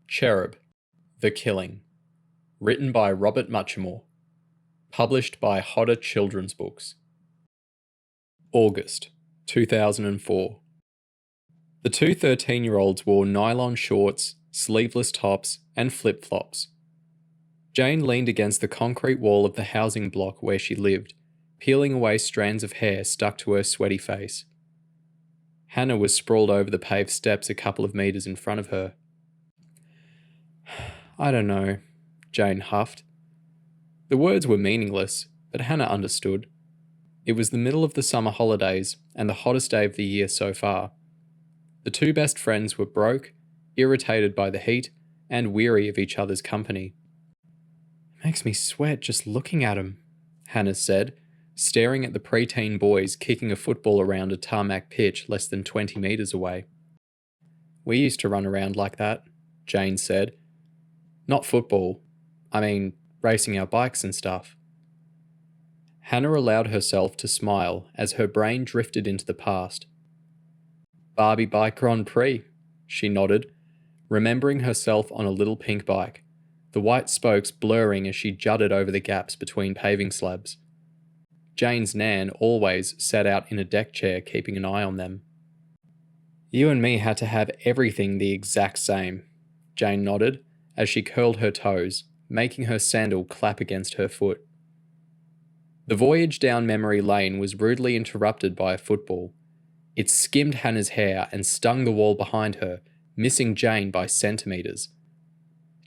CHERUB, The Killing. Written by Robert Muchamore. Published by Hodder Children's Books. August 2004. The two 13-year-olds wore nylon shorts, sleeveless tops, and flip-flops. Jane leaned against the concrete wall of the housing block where she lived, peeling away strands of hair stuck to her sweaty face. Hannah was sprawled over the paved steps a couple of meters in front of her. "I don't know," Jane huffed. The words were meaningless, but Hannah understood. It was the middle of the summer holidays and the hottest day of the year so far. The two best friends were broke, irritated by the heat, and weary of each other's company. "It makes me sweat just looking at 'em," Hannah said, staring at the preteen boys kicking a football around a tarmac pitch less than 20 meters away. "We used to run around like that," Jane said. "Not football. I mean, racing our bikes and stuff." Hannah allowed herself to smile as her brain drifted into the past. "Barbie Bike Grand Prix," she nodded, remembering herself on a little pink bike, the white spokes blurring as she jutted over the gaps between paving slabs. Jane's Nan always sat out in a deck chair keeping an eye on them. "You and me had to have everything the exact same," Jane nodded as she curled her toes, making her sandal clap against her foot. The voyage down memory lane was rudely interrupted by a football. It skimmed Hannah's hair and stung the wall behind her, missing Jane by centimeters.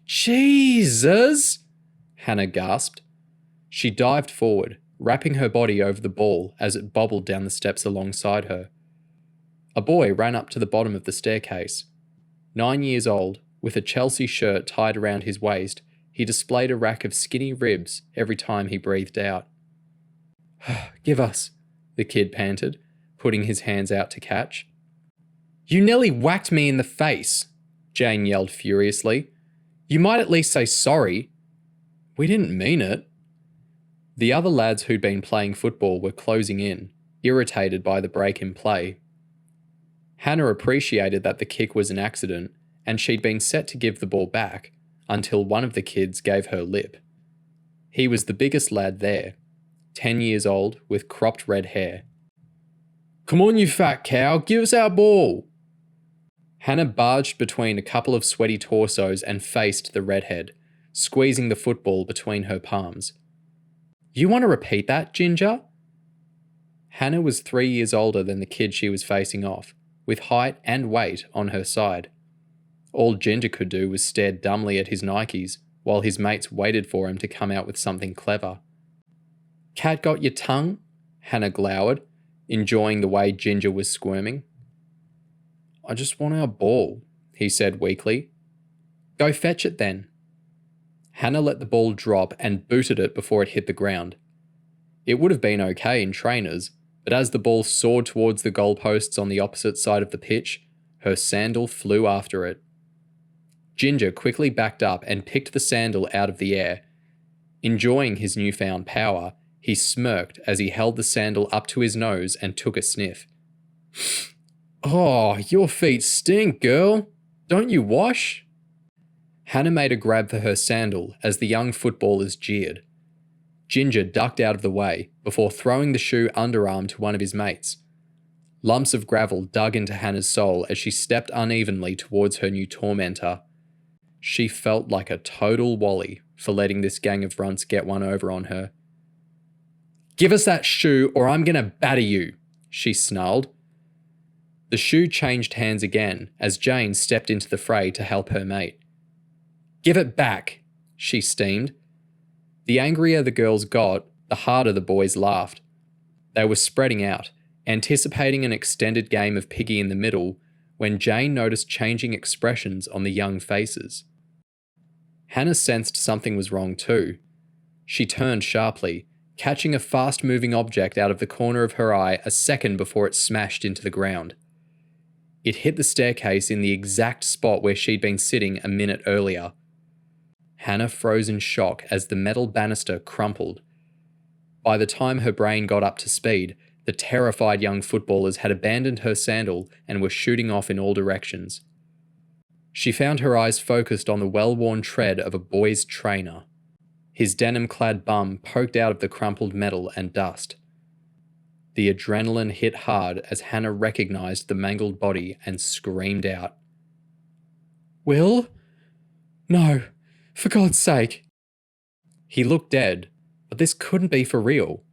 "Jesus!" Hannah gasped. She dived forward, wrapping her body over the ball as it bobbled down the steps alongside her. A boy ran up to the bottom of the staircase. 9 years old, with a Chelsea shirt tied around his waist, he displayed a rack of skinny ribs every time he breathed out. "Give us," the kid panted, putting his hands out to catch. "You nearly whacked me in the face," Jane yelled furiously. "You might at least say sorry." "We didn't mean it." The other lads who'd been playing football were closing in, irritated by the break in play. Hannah appreciated that the kick was an accident, and she'd been set to give the ball back, until one of the kids gave her lip. He was the biggest lad there, 10 years old, with cropped red hair. "Come on, you fat cow, give us our ball!" Hannah barged between a couple of sweaty torsos and faced the redhead, squeezing the football between her palms. "You want to repeat that, Ginger?" Hannah was 3 years older than the kid she was facing off, with height and weight on her side. All Ginger could do was stare dumbly at his Nikes, while his mates waited for him to come out with something clever. "Cat got your tongue?" Hannah glowered, enjoying the way Ginger was squirming. "I just want our ball," he said weakly. "Go fetch it then." Hannah let the ball drop and booted it before it hit the ground. It would have been okay in trainers, but as the ball soared towards the goalposts on the opposite side of the pitch, her sandal flew after it. Ginger quickly backed up and picked the sandal out of the air. Enjoying his newfound power, he smirked as he held the sandal up to his nose and took a sniff. "Oh, your feet stink, girl. Don't you wash?" Hannah made a grab for her sandal as the young footballers jeered. Ginger ducked out of the way before throwing the shoe underarm to one of his mates. Lumps of gravel dug into Hannah's soul as she stepped unevenly towards her new tormentor. She felt like a total wally for letting this gang of runts get one over on her. "Give us that shoe or I'm gonna batter you," she snarled. The shoe changed hands again as Jane stepped into the fray to help her mate. "Give it back," she steamed. The angrier the girls got, the harder the boys laughed. They were spreading out, anticipating an extended game of piggy in the middle, when Jane noticed changing expressions on the young faces. Hannah sensed something was wrong too. She turned sharply, catching a fast-moving object out of the corner of her eye a second before it smashed into the ground. It hit the staircase in the exact spot where she'd been sitting a minute earlier. Hannah froze in shock as the metal banister crumpled. By the time her brain got up to speed, the terrified young footballers had abandoned her sandal and were shooting off in all directions. She found her eyes focused on the well-worn tread of a boy's trainer. His denim-clad bum poked out of the crumpled metal and dust. The adrenaline hit hard as Hannah recognized the mangled body and screamed out. "Will? No, for God's sake." He looked dead, but this couldn't be for real.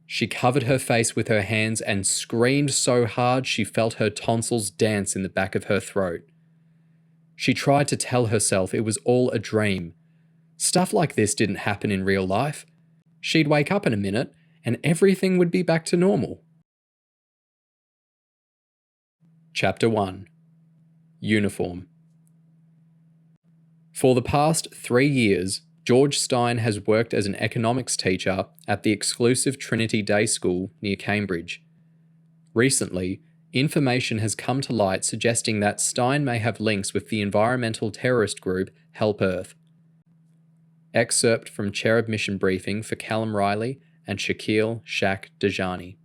She covered her face with her hands and screamed so hard she felt her tonsils dance in the back of her throat. She tried to tell herself it was all a dream. Stuff like this didn't happen in real life. She'd wake up in a minute and everything would be back to normal. Chapter 1. Uniform. For the past 3 years, George Stein has worked as an economics teacher at the exclusive Trinity Day School near Cambridge. Recently, information has come to light suggesting that Stein may have links with the environmental terrorist group Help Earth. Excerpt from CHERUB mission briefing for Callum Riley and Shaquille Shaq Dejani.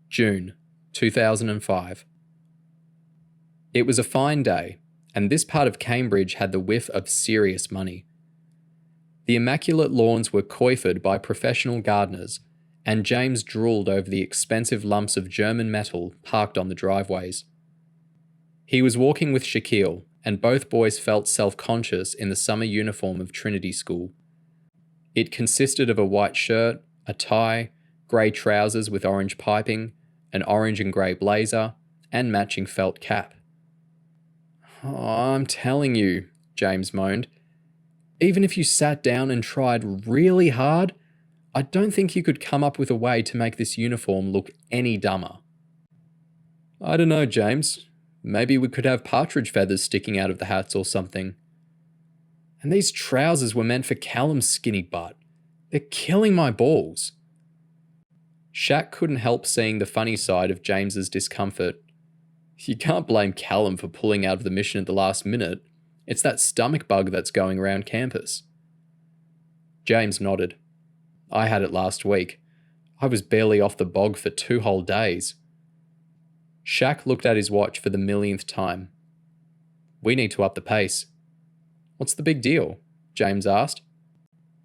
June 2005. It was a fine day, and this part of Cambridge had the whiff of serious money. The immaculate lawns were coifed by professional gardeners, and James drooled over the expensive lumps of German metal parked on the driveways. He was walking with Shaquille, and both boys felt self-conscious in the summer uniform of Trinity School. It consisted of a white shirt, a tie, grey trousers with orange piping, an orange and grey blazer, and matching felt cap. "Oh, I'm telling you," James moaned. "Even if you sat down and tried really hard, I don't think you could come up with a way to make this uniform look any dumber." "I don't know, James. Maybe we could have partridge feathers sticking out of the hats or something." "And these trousers were meant for Callum's skinny butt. They're killing my balls." Shaq couldn't help seeing the funny side of James's discomfort. You can't blame Callum for pulling out of the mission at the last minute. It's that stomach bug that's going around campus. James nodded. "I had it last week. I was barely off the bog for 2 whole days." Shaq looked at his watch for the millionth time. "We need to up the pace." "What's the big deal?" James asked.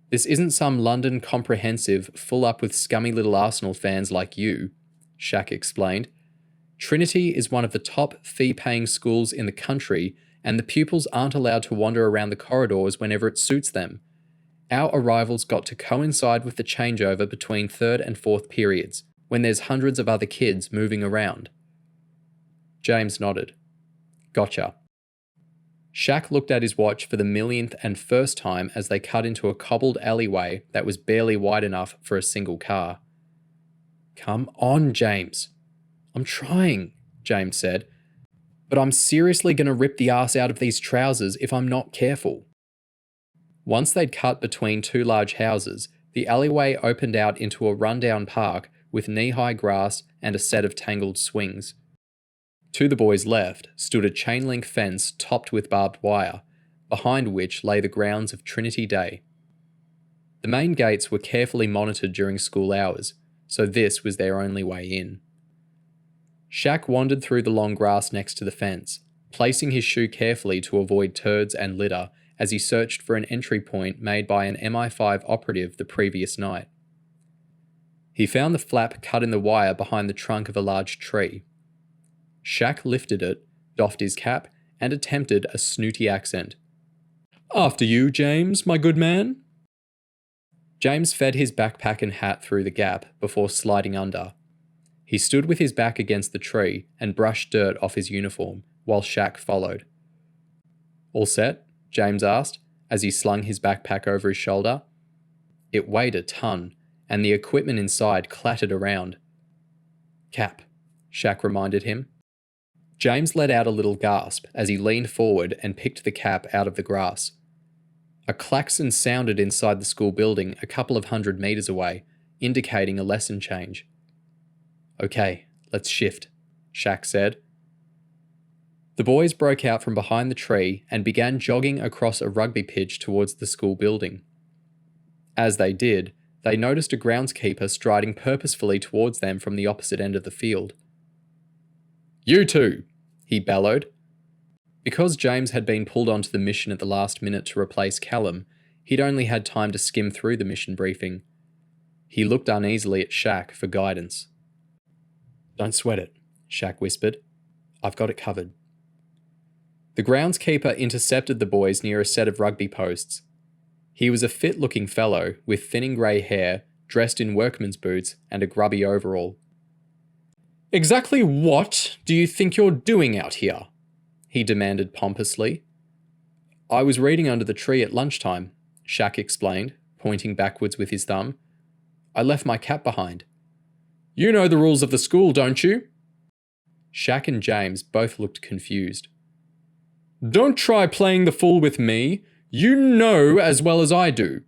"This isn't some London comprehensive full up with scummy little Arsenal fans like you," Shaq explained. "Trinity is one of the top fee-paying schools in the country, and the pupils aren't allowed to wander around the corridors whenever it suits them. Our arrivals got to coincide with the changeover between 3rd and 4th periods, when there's hundreds of other kids moving around." James nodded. "Gotcha." Shaq looked at his watch for the millionth and first time as they cut into a cobbled alleyway that was barely wide enough for a single car. "Come on, James." "I'm trying," James said. "But I'm seriously going to rip the arse out of these trousers if I'm not careful." Once they'd cut between 2 large houses, the alleyway opened out into a rundown park with knee-high grass and a set of tangled swings. To the boys' left stood a chain-link fence topped with barbed wire, behind which lay the grounds of Trinity Day. The main gates were carefully monitored during school hours, so this was their only way in. Shaq wandered through the long grass next to the fence, placing his shoe carefully to avoid turds and litter as he searched for an entry point made by an MI5 operative the previous night. He found the flap cut in the wire behind the trunk of a large tree. Shaq lifted it, doffed his cap, and attempted a snooty accent. "After you, James, my good man." James fed his backpack and hat through the gap before sliding under. He stood with his back against the tree and brushed dirt off his uniform, while Shaq followed. "All set?" James asked, as he slung his backpack over his shoulder. It weighed a ton, and the equipment inside clattered around. "Cap," Shaq reminded him. James let out a little gasp as he leaned forward and picked the cap out of the grass. A klaxon sounded inside the school building a couple of 100 meters away, indicating a lesson change. "Okay, let's shift," Shaq said. The boys broke out from behind the tree and began jogging across a rugby pitch towards the school building. As they did, they noticed a groundskeeper striding purposefully towards them from the opposite end of the field. "You two!" he bellowed. Because James had been pulled onto the mission at the last minute to replace Callum, he'd only had time to skim through the mission briefing. He looked uneasily at Shaq for guidance. "Don't sweat it," Shaq whispered. "I've got it covered." The groundskeeper intercepted the boys near a set of rugby posts. He was a fit-looking fellow with thinning grey hair, dressed in workman's boots and a grubby overall. "Exactly what do you think you're doing out here?" he demanded pompously. "I was reading under the tree at lunchtime," Shaq explained, pointing backwards with his thumb. "I left my cap behind." "You know the rules of the school, don't you?" Shaq and James both looked confused. "Don't try playing the fool with me. You know as well as I do.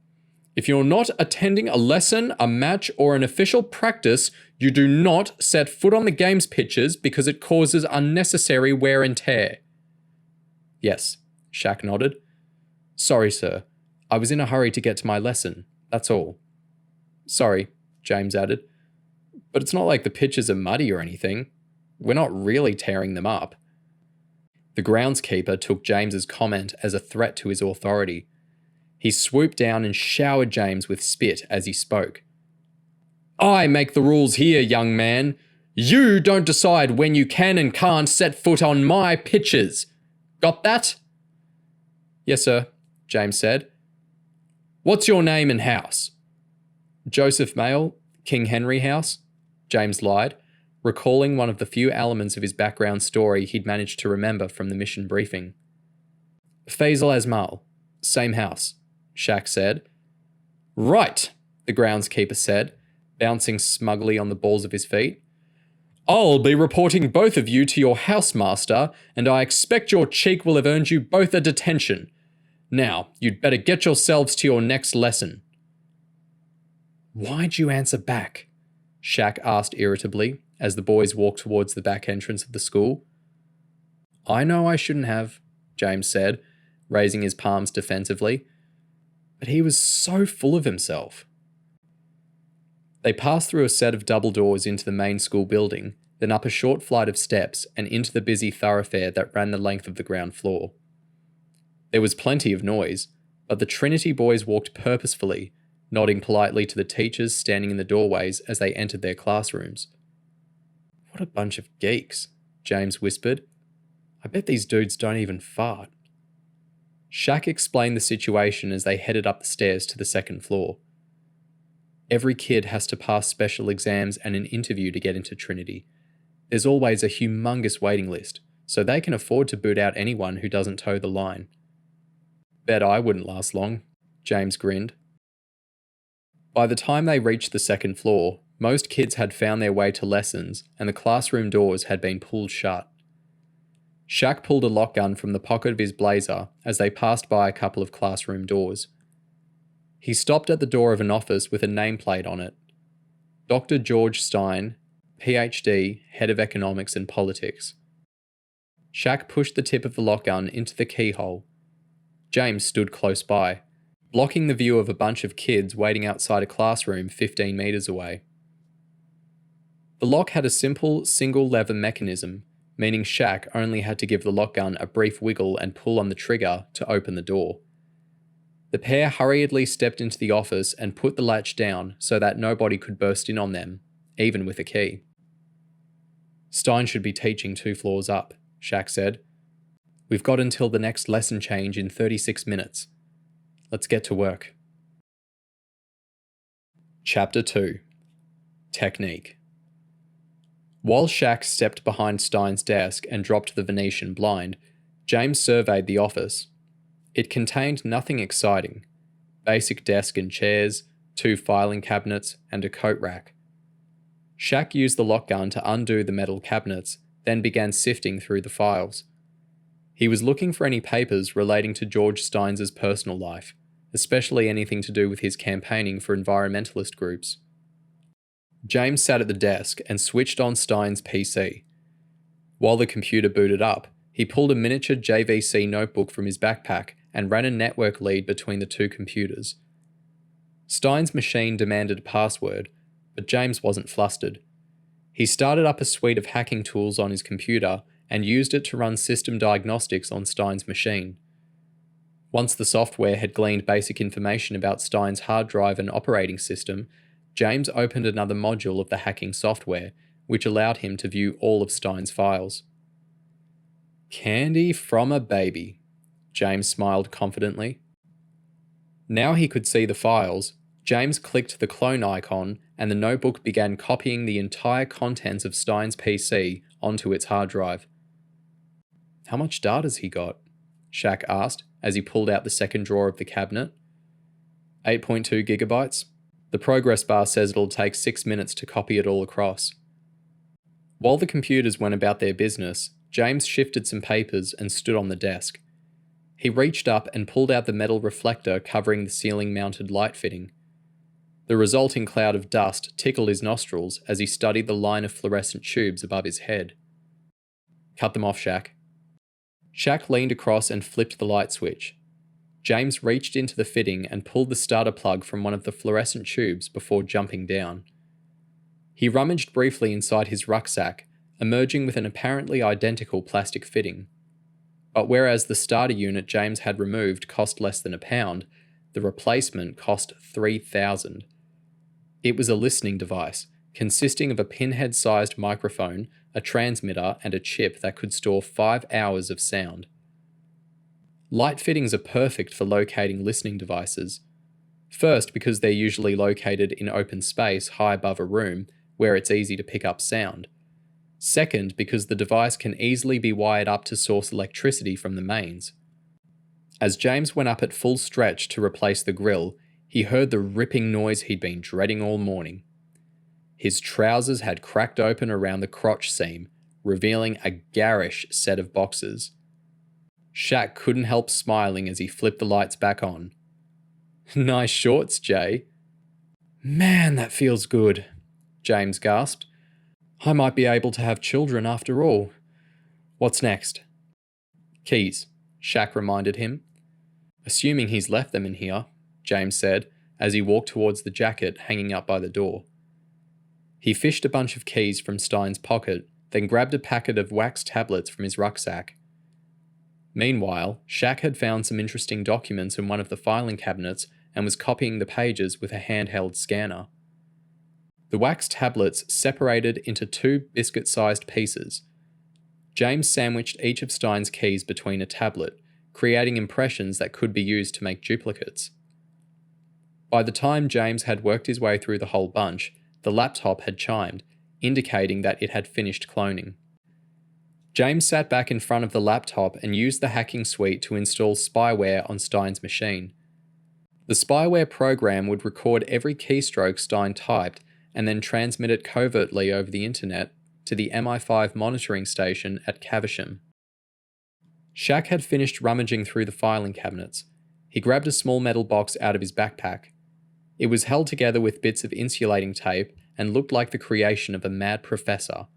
If you're not attending a lesson, a match, or an official practice, you do not set foot on the game's pitches because it causes unnecessary wear and tear." "Yes," Shaq nodded. "Sorry, sir. I was in a hurry to get to my lesson, that's all." "Sorry," James added. "But it's not like the pitches are muddy or anything. We're not really tearing them up." The groundskeeper took James's comment as a threat to his authority. He swooped down and showered James with spit as he spoke. "I make the rules here, young man. You don't decide when you can and can't set foot on my pitches. Got that?" "Yes, sir," James said. "What's your name and house?" "Joseph Mayle, King Henry House," James lied, recalling one of the few elements of his background story he'd managed to remember from the mission briefing. "Faisal Asmal, same house," Shaq said. "Right," the groundskeeper said, bouncing smugly on the balls of his feet. "I'll be reporting both of you to your housemaster, and I expect your cheek will have earned you both a detention. Now, you'd better get yourselves to your next lesson." "Why'd you answer back?" Shaq asked irritably, as the boys walked towards the back entrance of the school. "I know I shouldn't have," James said, raising his palms defensively. But he was so full of himself. They passed through a set of double doors into the main school building, then up a short flight of steps and into the busy thoroughfare that ran the length of the ground floor. There was plenty of noise, but the Trinity boys walked purposefully, nodding politely to the teachers standing in the doorways as they entered their classrooms. "What a bunch of geeks," James whispered. "I bet these dudes don't even fart." Shaq explained the situation as they headed up the stairs to the second floor. "Every kid has to pass special exams and an interview to get into Trinity. There's always a humongous waiting list, so they can afford to boot out anyone who doesn't toe the line." "Bet I wouldn't last long," James grinned. By the time they reached the second floor, most kids had found their way to lessons and the classroom doors had been pulled shut. Shaq pulled a lockgun from the pocket of his blazer as they passed by a couple of classroom doors. He stopped at the door of an office with a nameplate on it. Dr. George Stein, PhD, Head of Economics and Politics. Shaq pushed the tip of the lockgun into the keyhole. James stood close by, blocking the view of a bunch of kids waiting outside a classroom 15 metres away. The lock had a simple, single-lever mechanism, meaning Shaq only had to give the lockgun a brief wiggle and pull on the trigger to open the door. The pair hurriedly stepped into the office and put the latch down so that nobody could burst in on them, even with a key. "Stein should be teaching 2 floors up," Shaq said. "We've got until the next lesson change in 36 minutes. Let's get to work." Chapter 2. Technique. While Shaq stepped behind Stein's desk and dropped the Venetian blind, James surveyed the office. It contained nothing exciting. Basic desk and chairs, 2 filing cabinets, and a coat rack. Shaq used the lockgun to undo the metal cabinets, then began sifting through the files. He was looking for any papers relating to George Stein's personal life, especially anything to do with his campaigning for environmentalist groups. James sat at the desk and switched on Stein's PC. While the computer booted up, he pulled a miniature JVC notebook from his backpack and ran a network lead between the 2 computers. Stein's machine demanded a password, but James wasn't flustered. He started up a suite of hacking tools on his computer and used it to run system diagnostics on Stein's machine. Once the software had gleaned basic information about Stein's hard drive and operating system, James opened another module of the hacking software, which allowed him to view all of Stein's files. Candy from a baby, James smiled confidently. Now he could see the files. James clicked the clone icon and the notebook began copying the entire contents of Stein's PC onto its hard drive. How much data's he got? Shaq asked as he pulled out the second drawer of the cabinet. 8.2 gigabytes. The progress bar says it'll take 6 minutes to copy it all across. While the computers went about their business, James shifted some papers and stood on the desk. He reached up and pulled out the metal reflector covering the ceiling-mounted light fitting. The resulting cloud of dust tickled his nostrils as he studied the line of fluorescent tubes above his head. Cut them off, Shaq. Shaq leaned across and flipped the light switch. James reached into the fitting and pulled the starter plug from one of the fluorescent tubes before jumping down. He rummaged briefly inside his rucksack, emerging with an apparently identical plastic fitting. But whereas the starter unit James had removed cost less than £1, the replacement cost $3,000. It was a listening device, consisting of a pinhead-sized microphone, a transmitter, and a chip that could store 5 hours of sound. Light fittings are perfect for locating listening devices. First, because they're usually located in open space high above a room, where it's easy to pick up sound. Second, because the device can easily be wired up to source electricity from the mains. As James went up at full stretch to replace the grill, he heard the ripping noise he'd been dreading all morning. His trousers had cracked open around the crotch seam, revealing a garish set of boxers. Shaq couldn't help smiling as he flipped the lights back on. Nice shorts, Jay. Man, that feels good, James gasped. I might be able to have children after all. What's next? Keys, Shaq reminded him. Assuming he's left them in here, James said, as he walked towards the jacket hanging up by the door. He fished a bunch of keys from Stein's pocket, then grabbed a packet of wax tablets from his rucksack. Meanwhile, Shaq had found some interesting documents in one of the filing cabinets and was copying the pages with a handheld scanner. The wax tablets separated into 2 biscuit-sized pieces. James sandwiched each of Stein's keys between a tablet, creating impressions that could be used to make duplicates. By the time James had worked his way through the whole bunch, the laptop had chimed, indicating that it had finished cloning. James sat back in front of the laptop and used the hacking suite to install spyware on Stein's machine. The spyware program would record every keystroke Stein typed and then transmit it covertly over the internet to the MI5 monitoring station at Caversham. Shaq had finished rummaging through the filing cabinets. He grabbed a small metal box out of his backpack. It was held together with bits of insulating tape and looked like the creation of a mad professor.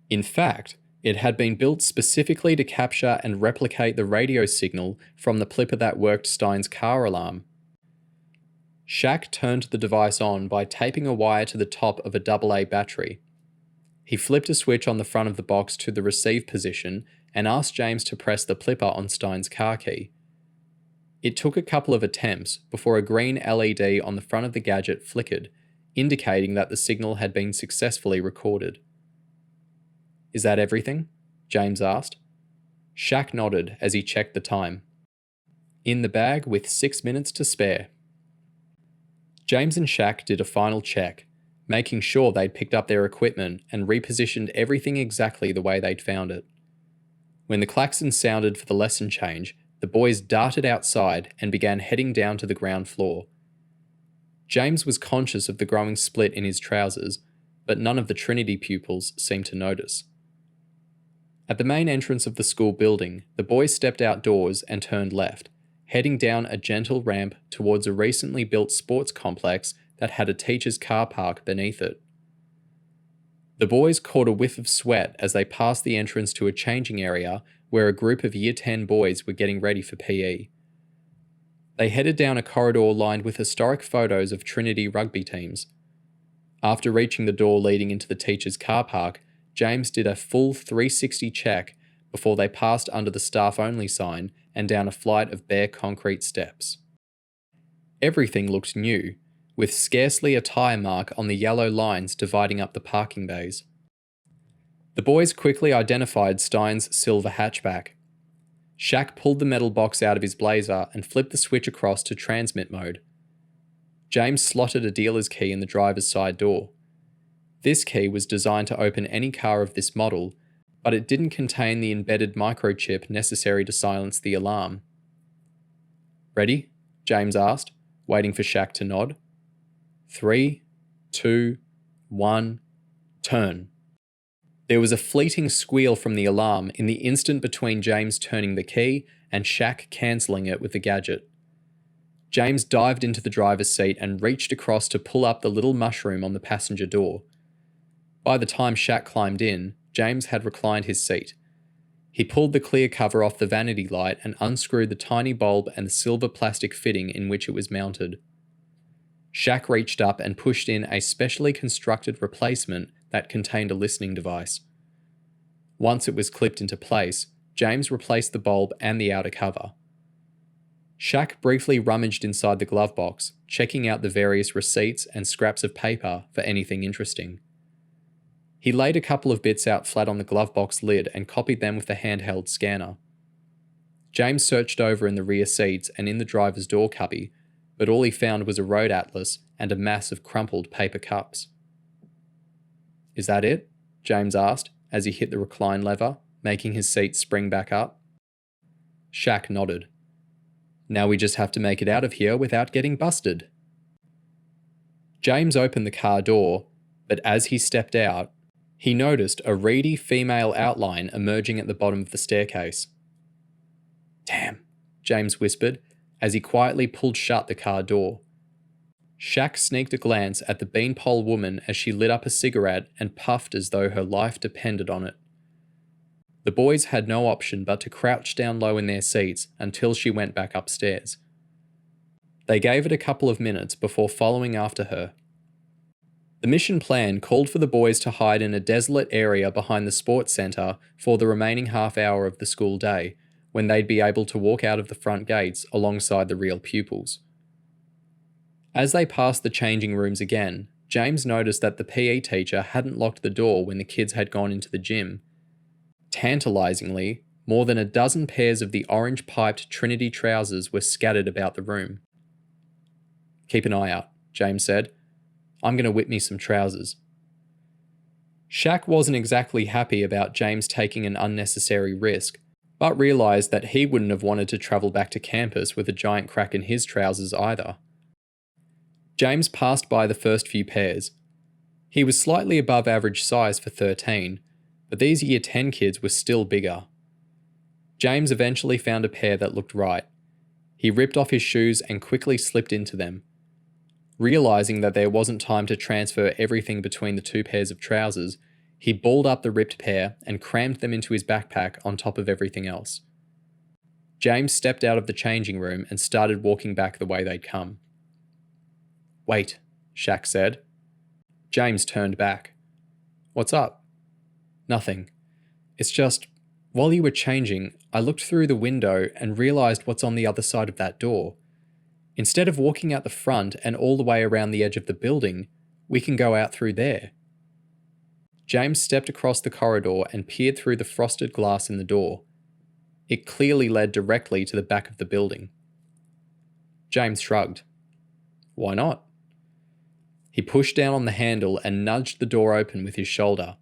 In fact, it had been built specifically to capture and replicate the radio signal from the clipper that worked Stein's car alarm. Shaq turned the device on by taping a wire to the top of a AA battery. He flipped a switch on the front of the box to the receive position and asked James to press the flipper on Stein's car key. It took a couple of attempts before a green LED on the front of the gadget flickered, indicating that the signal had been successfully recorded. Is that everything? James asked. Shaq nodded as he checked the time. In the bag with 6 minutes to spare. James and Shaq did a final check, making sure they'd picked up their equipment and repositioned everything exactly the way they'd found it. When the klaxon sounded for the lesson change, the boys darted outside and began heading down to the ground floor. James was conscious of the growing split in his trousers, but none of the Trinity pupils seemed to notice. At the main entrance of the school building, the boys stepped outdoors and turned left, heading down a gentle ramp towards a recently built sports complex that had a teacher's car park beneath it. The boys caught a whiff of sweat as they passed the entrance to a changing area where a group of Year 10 boys were getting ready for PE. They headed down a corridor lined with historic photos of Trinity rugby teams. After reaching the door leading into the teacher's car park, James did a full 360 check before they passed under the staff-only sign and down a flight of bare concrete steps. Everything looked new, with scarcely a tyre mark on the yellow lines dividing up the parking bays. The boys quickly identified Stein's silver hatchback. Shaq pulled the metal box out of his blazer and flipped the switch across to transmit mode. James slotted a dealer's key in the driver's side door. This key was designed to open any car of this model, but it didn't contain the embedded microchip necessary to silence the alarm. "Ready?" James asked, waiting for Shaq to nod. 3, 2, 1, turn. There was a fleeting squeal from the alarm in the instant between James turning the key and Shaq cancelling it with the gadget. James dived into the driver's seat and reached across to pull up the little mushroom on the passenger door. By the time Shaq climbed in, James had reclined his seat. He pulled the clear cover off the vanity light and unscrewed the tiny bulb and the silver plastic fitting in which it was mounted. Shaq reached up and pushed in a specially constructed replacement that contained a listening device. Once it was clipped into place, James replaced the bulb and the outer cover. Shaq briefly rummaged inside the glove box, checking out the various receipts and scraps of paper for anything interesting. He laid a couple of bits out flat on the glove box lid and copied them with the handheld scanner. James searched over in the rear seats and in the driver's door cubby, but all he found was a road atlas and a mass of crumpled paper cups. "Is that it?" James asked as he hit the recline lever, making his seat spring back up. Shaq nodded. "Now we just have to make it out of here without getting busted." James opened the car door, but as he stepped out, he noticed a reedy female outline emerging at the bottom of the staircase. "Damn," James whispered as he quietly pulled shut the car door. Shaq sneaked a glance at the beanpole woman as she lit up a cigarette and puffed as though her life depended on it. The boys had no option but to crouch down low in their seats until she went back upstairs. They gave it a couple of minutes before following after her. The mission plan called for the boys to hide in a desolate area behind the sports centre for the remaining half hour of the school day, when they'd be able to walk out of the front gates alongside the real pupils. As they passed the changing rooms again, James noticed that the PE teacher hadn't locked the door when the kids had gone into the gym. Tantalizingly, more than a dozen pairs of the orange-piped Trinity trousers were scattered about the room. "Keep an eye out," James said. "I'm going to whip me some trousers." Shaq wasn't exactly happy about James taking an unnecessary risk, but realised that he wouldn't have wanted to travel back to campus with a giant crack in his trousers either. James passed by the first few pairs. He was slightly above average size for 13, but these Year 10 kids were still bigger. James eventually found a pair that looked right. He ripped off his shoes and quickly slipped into them. Realising that there wasn't time to transfer everything between the two pairs of trousers, he balled up the ripped pair and crammed them into his backpack on top of everything else. James stepped out of the changing room and started walking back the way they'd come. "Wait," Shaq said. James turned back. "What's up?" "Nothing. It's just, while you were changing, I looked through the window and realised what's on the other side of that door. Instead of walking out the front and all the way around the edge of the building, we can go out through there." James stepped across the corridor and peered through the frosted glass in the door. It clearly led directly to the back of the building. James shrugged. "Why not?" He pushed down on the handle and nudged the door open with his shoulder.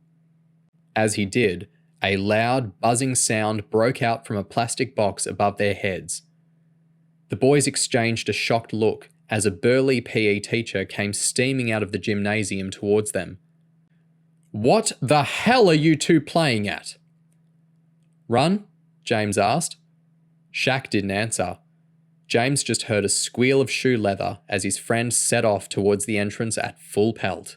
As he did, a loud, buzzing sound broke out from a plastic box above their heads. The boys exchanged a shocked look as a burly PE teacher came steaming out of the gymnasium towards them. "What the hell are you two playing at?" "Run?" James asked. Shaq didn't answer. James just heard a squeal of shoe leather as his friend set off towards the entrance at full pelt.